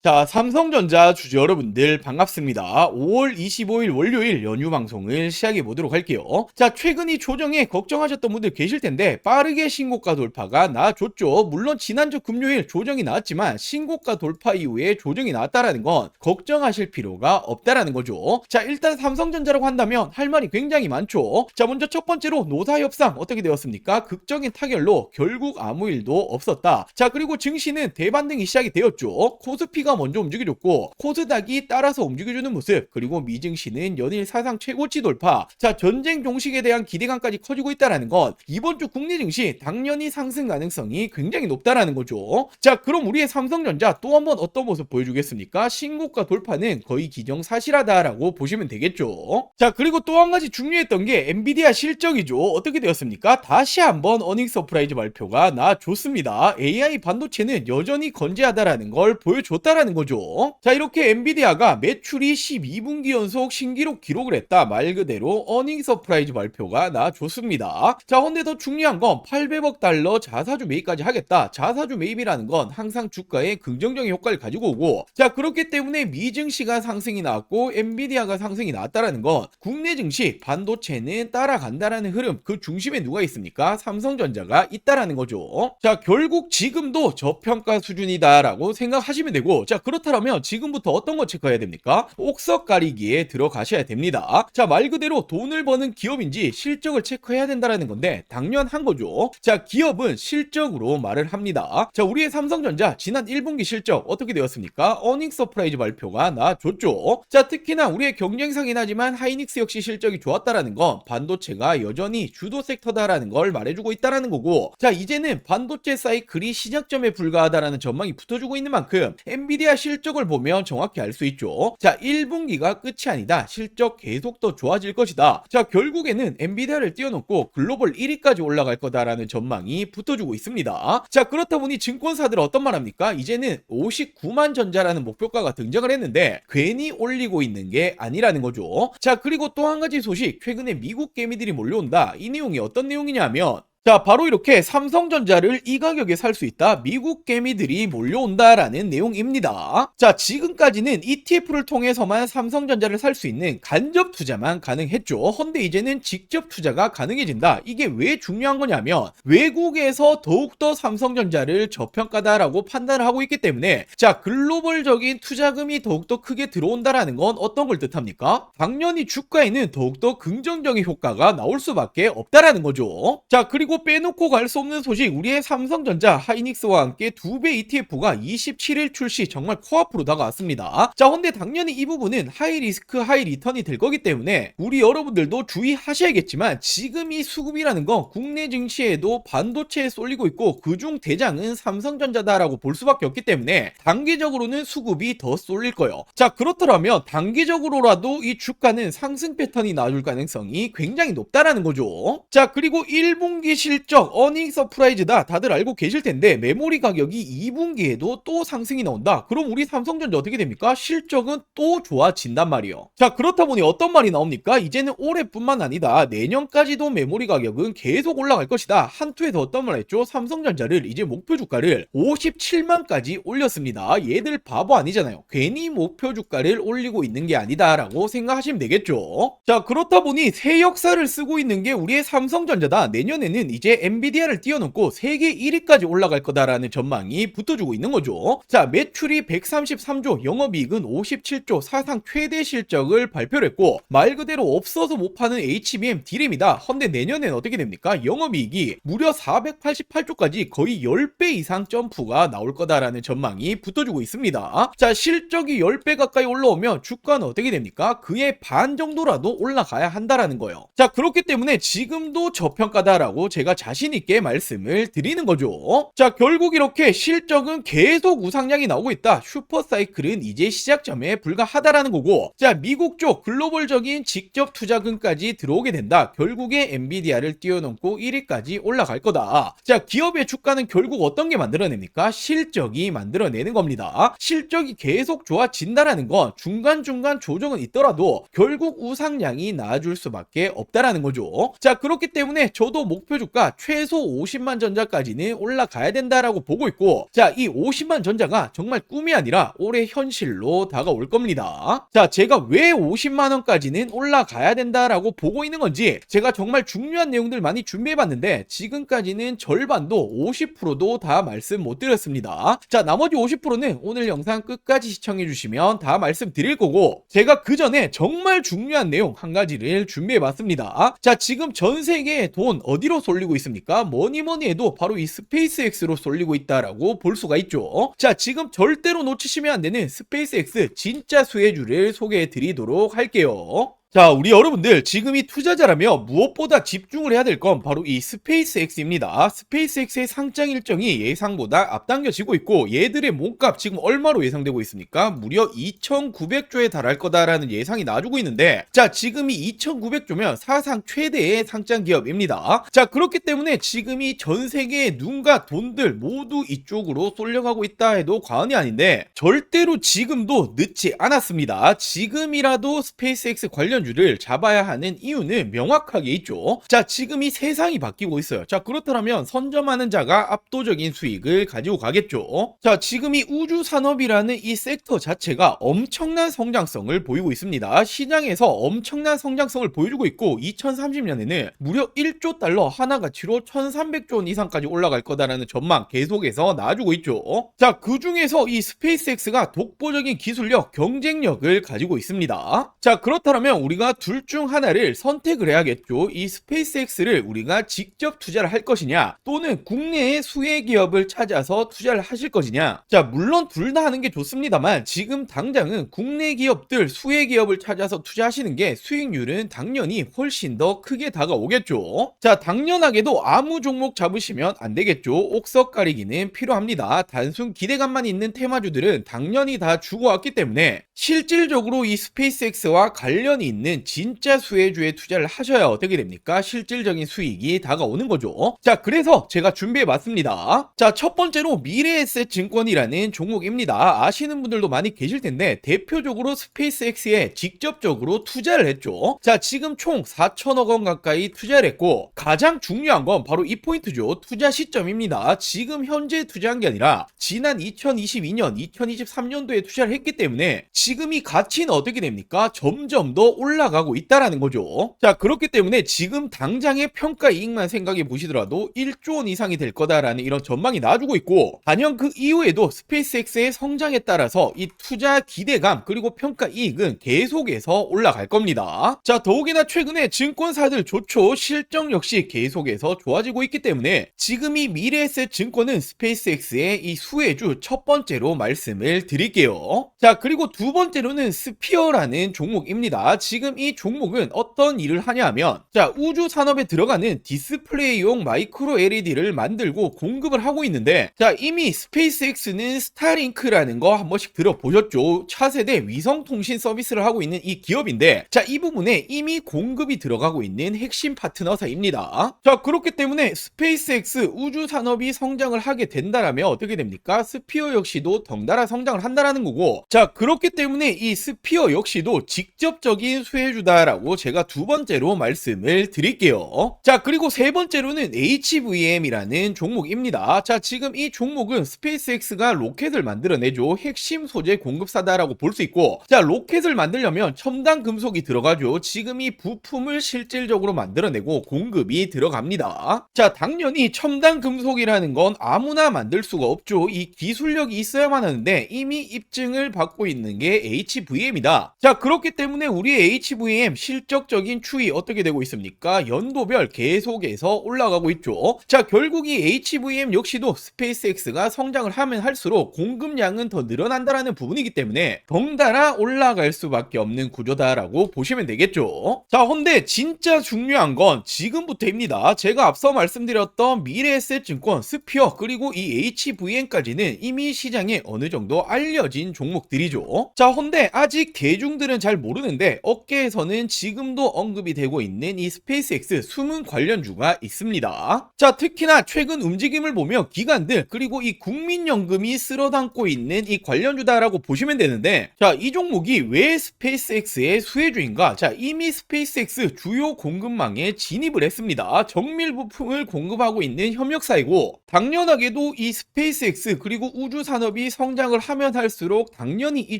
자, 삼성전자 주주 여러분들 반갑습니다. 5월 25일 월요일 연휴 방송을 시작해 보도록 할게요. 자, 최근 이 조정에 걱정하셨던 분들 계실 텐데 빠르게 신고가 돌파가 나와줬죠. 물론 지난주 금요일 조정이 나왔지만 신고가 돌파 이후에 조정이 나왔다라는 건 걱정하실 필요가 없다라는 거죠. 자, 일단 삼성전자라고 한다면 할 말이 굉장히 많죠. 자, 먼저 첫 번째로 노사 협상 어떻게 되었습니까? 극적인 타결로 결국 아무 일도 없었다. 자, 그리고 증시는 대반등이 시작이 되었죠. 코스피가 먼저 움직여줬고 코스닥이 따라서 움직여주는 모습, 그리고 미증시는 연일 사상 최고치 돌파. 자, 전쟁 종식에 대한 기대감까지 커지고 있다라는 건 이번 주 국내 증시 당연히 상승 가능성이 굉장히 높다라는 거죠. 자, 그럼 우리의 삼성전자 또 한번 어떤 모습 보여주겠습니까? 신고가 돌파는 거의 기정사실하다라고 보시면 되겠죠. 자, 그리고 또 한 가지 중요했던 게 엔비디아 실적이죠. 어떻게 되었습니까? 다시 한번 어닝 서프라이즈 발표가 나왔습니다. AI 반도체는 여전히 건재하다라는 걸 보여줬다라는 거죠. 자, 이렇게 엔비디아가 매출이 12분기 연속 신기록 기록을 했다. 말 그대로 어닝 서프라이즈 발표가 나왔습니다. 자, 근데 더 중요한 건 800억 달러 자사주 매입까지 하겠다. 자사주 매입이라는 건 항상 주가에 긍정적인 효과를 가지고 오고, 자, 그렇기 때문에 미증시가 상승이 나왔고 엔비디아가 상승이 나왔다라는 건 국내 증시 반도체는 따라간다라는 흐름, 그 중심에 누가 있습니까? 삼성전자가 있다라는 거죠. 자, 결국 지금도 저평가 수준이다라고 생각하시면 되고, 자, 그렇다면 지금부터 어떤 거 체크해야 됩니까? 옥석 가리기에 들어가셔야 됩니다. 자, 말 그대로 돈을 버는 기업인지 실적을 체크해야 된다라는 건데 당연한 거죠. 자, 기업은 실적으로 말을 합니다. 자, 우리의 삼성전자 지난 1분기 실적 어떻게 되었습니까? 어닝 서프라이즈 발표가 나왔죠. 자, 특히나 우리의 경쟁상이긴 하지만 하이닉스 역시 실적이 좋았다라는 건 반도체가 여전히 주도 섹터다라는 걸 말해주고 있다라는 거고, 자, 이제는 반도체 사이클이 시작점에 불과하다라는 전망이 붙어주고 있는 만큼 엔비디아 실적을 보면 정확히 알 수 있죠. 자, 1분기가 끝이 아니다. 실적 계속 더 좋아질 것이다. 자, 결국에는 엔비디아를 뛰어넘고 글로벌 1위까지 올라갈 거다라는 전망이 붙어주고 있습니다. 자, 그렇다 보니 증권사들 어떤 말 합니까? 이제는 59만 전자라는 목표가가 등장을 했는데 괜히 올리고 있는 게 아니라는 거죠. 자, 그리고 또 한 가지 소식, 최근에 미국 개미들이 몰려온다. 이 내용이 어떤 내용이냐면, 자, 바로 이렇게 삼성전자를 이 가격에 살 수 있다. 미국 개미들이 몰려온다라는 내용입니다. 자, 지금까지는 ETF를 통해서만 삼성전자를 살 수 있는 간접 투자만 가능했죠. 헌데 이제는 직접 투자가 가능해진다. 이게 왜 중요한 거냐면 외국에서 더욱더 삼성전자를 저평가다라고 판단을 하고 있기 때문에, 자, 글로벌적인 투자금이 더욱더 크게 들어온다라는 건 어떤 걸 뜻합니까? 당연히 주가에는 더욱더 긍정적인 효과가 나올 수밖에 없다라는 거죠. 자, 그리고 빼놓고 갈 수 없는 소식, 우리의 삼성전자 하이닉스와 함께 2배 ETF가 27일 출시, 정말 코앞으로 다가왔습니다. 자, 근데 당연히 이 부분은 하이 리스크 하이 리턴이 될 거기 때문에 우리 여러분들도 주의하셔야겠지만, 지금 이 수급이라는 건 국내 증시에도 반도체에 쏠리고 있고 그중 대장은 삼성전자다라고 볼 수밖에 없기 때문에 단기적으로는 수급이 더 쏠릴 거예요. 자, 그렇더라면 단기적으로라도 이 주가는 상승 패턴이 나올 가능성이 굉장히 높다라는 거죠. 자, 그리고 1분기 실적 어닝 서프라이즈다 다들 알고 계실 텐데 메모리 가격이 2분기에도 또 상승이 나온다. 그럼 우리 삼성전자 어떻게 됩니까? 실적은 또 좋아진단 말이에요. 자, 그렇다 보니 어떤 말이 나옵니까? 이제는 올해뿐만 아니다, 내년까지도 메모리 가격은 계속 올라갈 것이다. 한투에서 어떤 말 했죠? 삼성전자를 이제 목표 주가를 57만까지 올렸습니다. 얘들 바보 아니잖아요. 괜히 목표 주가를 올리고 있는 게 아니다라고 생각하시면 되겠죠. 자, 그렇다 보니 새 역사를 쓰고 있는 게 우리의 삼성전자다. 내년에는 이제 엔비디아를 뛰어넘고 세계 1위까지 올라갈 거다라는 전망이 붙어주고 있는 거죠. 자, 매출이 133조, 영업이익은 57조, 사상 최대 실적을 발표를 했고 말 그대로 없어서 못 파는 HBM D램이다. 헌데 내년엔 어떻게 됩니까? 영업이익이 무려 488조까지 거의 10배 이상 점프가 나올 거다라는 전망이 붙어주고 있습니다. 자, 실적이 10배 가까이 올라오면 주가는 어떻게 됩니까? 그의 반 정도라도 올라가야 한다라는 거예요. 자, 그렇기 때문에 지금도 저평가다라고 제가 자신있게 말씀을 드리는 거죠. 자, 결국 이렇게 실적은 계속 우상향이 나오고 있다. 슈퍼사이클은 이제 시작점에 불과하다라는 거고, 자, 미국 쪽 글로벌적인 직접 투자금까지 들어오게 된다. 결국에 엔비디아를 뛰어넘고 1위까지 올라갈 거다. 자, 기업의 주가는 결국 어떤 게 만들어냅니까? 실적이 만들어내는 겁니다. 실적이 계속 좋아진다라는 건 중간중간 조정은 있더라도 결국 우상향이 나아줄 수밖에 없다라는 거죠. 자, 그렇기 때문에 저도 목표 주가 최소 50만 전자까지는 올라가야 된다라고 보고 있고, 자, 이 50만 전자가 정말 꿈이 아니라 올해 현실로 다가올 겁니다. 자, 제가 왜 50만 원까지는 올라가야 된다라고 보고 있는 건지 제가 정말 중요한 내용들 많이 준비해봤는데 지금까지는 절반도 50%도 다 말씀 못 드렸습니다. 자, 나머지 50%는 오늘 영상 끝까지 시청해주시면 다 말씀드릴 거고, 제가 그 전에 정말 중요한 내용 한 가지를 준비해봤습니다. 자, 지금 전 세계의 돈 어디로 쏠리고 있습니까? 뭐니뭐니 해도 바로 이 스페이스X로 쏠리고 있다라고 볼 수가 있죠. 자, 지금 절대로 놓치시면 안 되는 스페이스X 진짜 수혜주를 소개해 드리도록 할게요. 자, 우리 여러분들 지금 이 투자자라며 무엇보다 집중을 해야 될 건 바로 이 스페이스X입니다. 스페이스X의 상장 일정이 예상보다 앞당겨지고 있고, 얘들의 몸값 지금 얼마로 예상되고 있습니까? 무려 2,900조에 달할 거다라는 예상이 나와주고 있는데, 자, 지금이 2,900조면 사상 최대의 상장 기업입니다. 자, 그렇기 때문에 지금이 전 세계의 눈과 돈들 모두 이쪽으로 쏠려가고 있다 해도 과언이 아닌데, 절대로 지금도 늦지 않았습니다. 지금이라도 스페이스X 관련 주를 잡아야 하는 이유는 명확하게 있죠. 자, 지금 이 세상이 바뀌고 있어요. 자, 그렇다면 선점하는 자가 압도적인 수익을 가지고 가겠죠. 자, 지금 이 우주 산업이라는 이 섹터 자체가 엄청난 성장성을 보이고 있습니다. 시장에서 엄청난 성장성을 보여주고 있고, 2030년에는 무려 1조 달러 하나 가치로 1,300조 원 이상까지 올라갈 거다라는 전망 계속해서 나와주고 있죠. 자, 그 중에서 이 스페이스X가 독보적인 기술력, 경쟁력을 가지고 있습니다. 자, 그렇다면 우리가 둘 중 하나를 선택을 해야겠죠. 이 스페이스X를 우리가 직접 투자를 할 것이냐, 또는 국내의 수혜 기업을 찾아서 투자를 하실 것이냐. 자, 물론 둘 다 하는 게 좋습니다만 지금 당장은 국내 기업들, 수혜 기업을 찾아서 투자하시는 게 수익률은 당연히 훨씬 더 크게 다가오겠죠. 자, 당연하게도 아무 종목 잡으시면 안 되겠죠. 옥석 가리기는 필요합니다. 단순 기대감만 있는 테마주들은 당연히 다 죽어왔기 때문에 실질적으로 이 스페이스X와 관련이 있는 진짜 수혜주에 투자를 하셔야 어떻게 됩니까? 실질적인 수익이 다가오는 거죠. 자, 그래서 제가 준비해봤습니다. 자, 첫 번째로 미래에셋 증권이라는 종목입니다. 아시는 분들도 많이 계실 텐데 대표적으로 스페이스X에 직접적으로 투자를 했죠. 자, 지금 총 4천억 원 가까이 투자를 했고, 가장 중요한 건 바로 이 포인트죠. 투자 시점입니다. 지금 현재 투자한 게 아니라 지난 2022년, 2023년도에 투자를 했기 때문에 지금 이 가치는 어떻게 됩니까? 점점 더 올라가고 있다라는 거죠. 자, 그렇기 때문에 지금 당장의 평가 이익만 생각해 보시더라도 1조 원 이상이 될 거다라는 이런 전망이 나와주고 있고, 단연 그 이후에도 스페이스X의 성장에 따라서 이 투자 기대감 그리고 평가 이익은 계속해서 올라갈 겁니다. 자, 더욱이나 최근에 증권사들 좋죠. 실적 역시 계속해서 좋아지고 있기 때문에 지금 이 미래에셋 증권은 스페이스X의 이 수혜주 첫 번째로 말씀을 드릴게요. 자, 그리고 두 번째로는 스피어라는 종목입니다. 지금 이 종목은 어떤 일을 하냐 하면, 자, 우주 산업에 들어가는 디스플레이용 마이크로 LED를 만들고 공급을 하고 있는데, 자, 이미 스페이스X는 스타링크라는 거 한 번씩 들어보셨죠? 차세대 위성통신 서비스를 하고 있는 이 기업인데, 자, 이 부분에 이미 공급이 들어가고 있는 핵심 파트너사입니다. 자, 그렇기 때문에 스페이스X 우주 산업이 성장을 하게 된다라면 어떻게 됩니까? 스피어 역시도 덩달아 성장을 한다라는 거고, 자, 그렇기 때문에 이 스피어 역시도 직접적인 수혜주다라고 제가 두 번째로 말씀을 드릴게요. 자, 그리고 세 번째로는 HVM이라는 종목입니다. 자, 지금 이 종목은 스페이스X가 로켓을 만들어내죠. 핵심 소재 공급사다라고 볼 수 있고, 자, 로켓을 만들려면 첨단 금속이 들어가죠. 지금 이 부품을 실질적으로 만들어내고 공급이 들어갑니다. 자, 당연히 첨단 금속이라는 건 아무나 만들 수가 없죠. 이 기술력이 있어야만 하는데 이미 입증을 받고 있는 게 HVM이다. 자, 그렇기 때문에 우리의 HVM 실적적인 추이 어떻게 되고 있습니까? 연도별 계속해서 올라가고 있죠. 자, 결국 이 HVM 역시도 스페이스X가 성장을 하면 할수록 공급량은 더 늘어난다라는 부분이기 때문에 덩달아 올라갈 수밖에 없는 구조다라고 보시면 되겠죠. 자, 근데 진짜 중요한 건 지금부터입니다. 제가 앞서 말씀드렸던 미래에셋 증권, 스피어 그리고 이 HVM까지는 이미 시장에 어느 정도 알려진 종목들이죠. 자, 근데 아직 대중들은 잘 모르는데 업계에서는 지금도 언급이 되고 있는 이 스페이스X 숨은 관련주가 있습니다. 자, 특히나 최근 움직임을 보면 기관들 그리고 이 국민연금이 쓸어담고 있는 이 관련주다라고 보시면 되는데, 자, 이 종목이 왜 스페이스X의 수혜주인가? 자, 이미 스페이스X 주요 공급망에 진입을 했습니다. 정밀 부품을 공급하고 있는 협력사이고, 당연하게도 이 스페이스X 그리고 우주 산업이 성장을 하면 할수록 당연히 이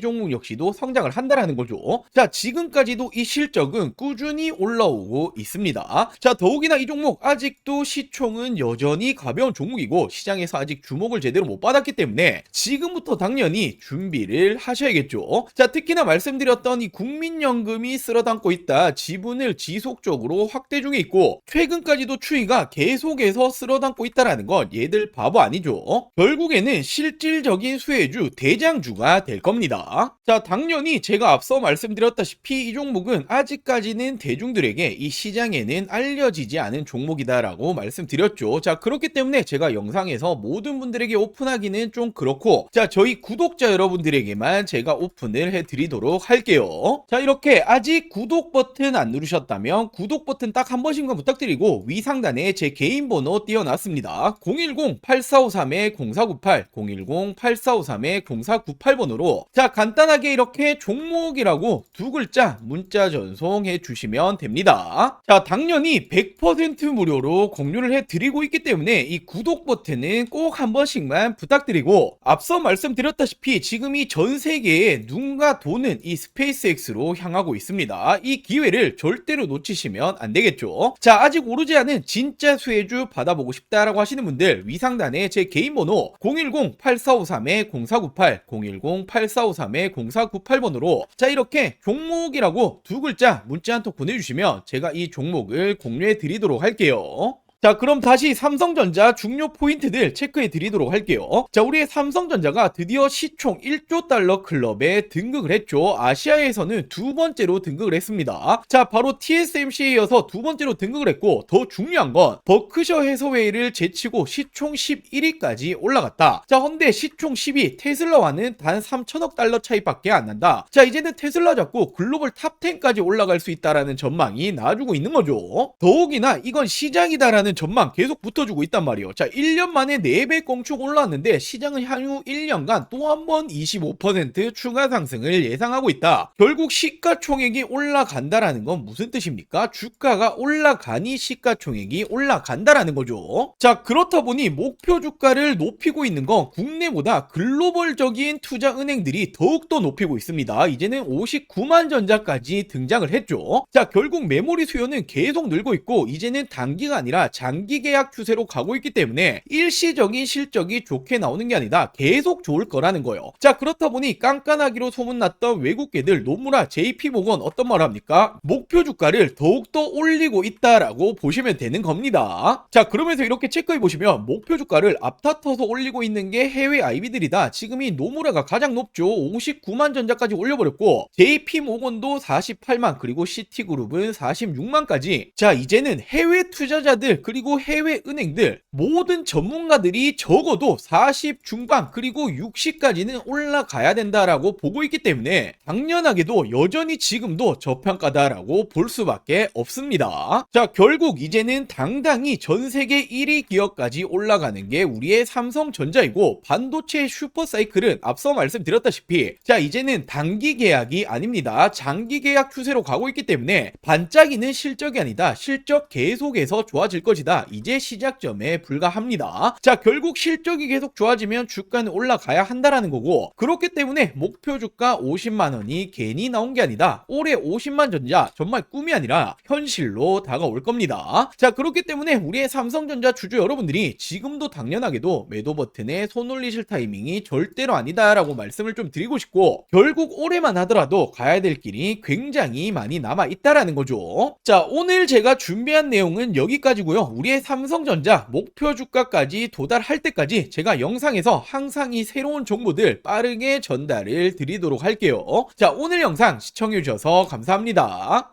종목 역시도 성장을 한다라는 거죠. 자, 지금까지도 이 실적은 꾸준히 올라오고 있습니다. 자, 더욱이나 이 종목 아직도 시총은 여전히 가벼운 종목이고 시장에서 아직 주목을 제대로 못 받았기 때문에 지금부터 당연히 준비를 하셔야겠죠. 자, 특히나 말씀드렸던 이 국민연금이 쓸어담고 있다. 지분을 지속적으로 확대 중에 있고 최근까지도 추이가 계속해서 쓸어담고 있다라는 건 얘들 바보 아니죠. 결국에는 실질적인 수혜주 대장주가 될 겁니다. 자, 당연히 제가 앞서 말씀드렸다시피 이 종목은 아직까지는 대중들에게 이 시장에는 알려지지 않은 종목이다라고 말씀드렸죠. 자, 그렇기 때문에 제가 영상에서 모든 분들에게 오픈하기는 좀 그렇고, 자, 저희 구독자 여러분들에게만 제가 오픈을 해드리도록 할게요. 자, 이렇게 아직 구독 버튼 안 누르셨다면 구독 버튼 딱 한 번씩만 부탁드리고 위 상단에 제 개인 번호 띄워놨습니다. 010-8453-0498 010-8453-0498번으로 자, 간단하게 이렇게 종목이라고 두 글자 문자 전송해 주시면 됩니다. 자, 당연히 100% 무료로 공유를 해드리고 있기 때문에 이 구독 버튼은 꼭 한 번씩만 부탁드리고, 앞서 말씀드렸다시피 지금이 전 세계에 눈과 도는 이 스페이스X로 향하고 있습니다. 이 기회를 절대로 놓치시면 안 되겠죠. 자, 아직 오르지 않은 진짜 수혜주 받아보고 싶다라고 하시는 분들 위 상단에 제 개인 번호 010-8453-0498 010-8453-0498번으로 자, 이렇게 종목이라고 두 글자 문자 한 통 보내주시면 제가 이 종목을 공유해 드리도록 할게요. 자, 그럼 다시 삼성전자 중요 포인트들 체크해 드리도록 할게요. 자, 우리의 삼성전자가 드디어 시총 1조 달러 클럽에 등극을 했죠. 아시아에서는 두 번째로 등극을 했습니다. 자, 바로 TSMC에 이어서 두 번째로 등극을 했고, 더 중요한 건 버크셔 해서웨이를 제치고 시총 11위까지 올라갔다. 자, 헌데 시총 10위 테슬라와는 단 3천억 달러 차이밖에 안 난다. 자, 이제는 테슬라 잡고 글로벌 탑 10까지 올라갈 수 있다라는 전망이 나와주고 있는 거죠. 더욱이나 이건 시장이다라는 전망 계속 붙어주고 있단 말이에요. 자, 1년 만에 4배 껑축 올랐는데 시장은 향후 1년간 또 한 번 25% 추가 상승을 예상하고 있다. 결국 시가총액이 올라간다라는 건 무슨 뜻입니까? 주가가 올라가니 시가총액이 올라간다라는 거죠. 자, 그렇다 보니 목표 주가를 높이고 있는 건 국내보다 글로벌적인 투자 은행들이 더욱더 높이고 있습니다. 이제는 59만 전자까지 등장을 했죠. 자, 결국 메모리 수요는 계속 늘고 있고 이제는 단기가 아니라 장기 계약 추세로 가고 있기 때문에 일시적인 실적이 좋게 나오는 게 아니라 계속 좋을 거라는 거예요. 자, 그렇다 보니 깐깐하기로 소문났던 외국계들 노무라 JP모건 어떤 말 합니까? 목표 주가를 더욱더 올리고 있다라고 보시면 되는 겁니다. 자, 그러면서 이렇게 체크해 보시면 목표 주가를 앞다퉈서 올리고 있는 게 해외 IB들이다. 지금이 노무라가 가장 높죠. 59만 전자까지 올려버렸고 JP모건도 48만 그리고 시티그룹은 46만까지. 자, 이제는 해외 투자자들 그리고 해외 은행들 모든 전문가들이 적어도 40 중반 그리고 60까지는 올라가야 된다라고 보고 있기 때문에 당연하게도 여전히 지금도 저평가다라고 볼 수밖에 없습니다. 자, 결국 이제는 당당히 전 세계 1위 기업까지 올라가는 게 우리의 삼성전자이고, 반도체 슈퍼사이클은 앞서 말씀드렸다시피 자, 이제는 단기 계약이 아닙니다. 장기 계약 추세로 가고 있기 때문에 반짝이는 실적이 아니다. 실적 계속해서 좋아질 것이다. 이제 시작점에 불과합니다. 자, 결국 실적이 계속 좋아지면 주가는 올라가야 한다라는 거고, 그렇기 때문에 목표 주가 50만 원이 괜히 나온 게 아니다. 올해 50만 전자 정말 꿈이 아니라 현실로 다가올 겁니다. 자, 그렇기 때문에 우리의 삼성전자 주주 여러분들이 지금도 당연하게도 매도 버튼에 손 올리실 타이밍이 절대로 아니다라고 말씀을 좀 드리고 싶고, 결국 올해만 하더라도 가야 될 길이 굉장히 많이 남아 있다라는 거죠. 자, 오늘 제가 준비한 내용은 여기까지고요. 우리의 삼성전자 목표 주가까지 도달할 때까지 제가 영상에서 항상 이 새로운 정보들 빠르게 전달을 드리도록 할게요. 자, 오늘 영상 시청해 주셔서 감사합니다.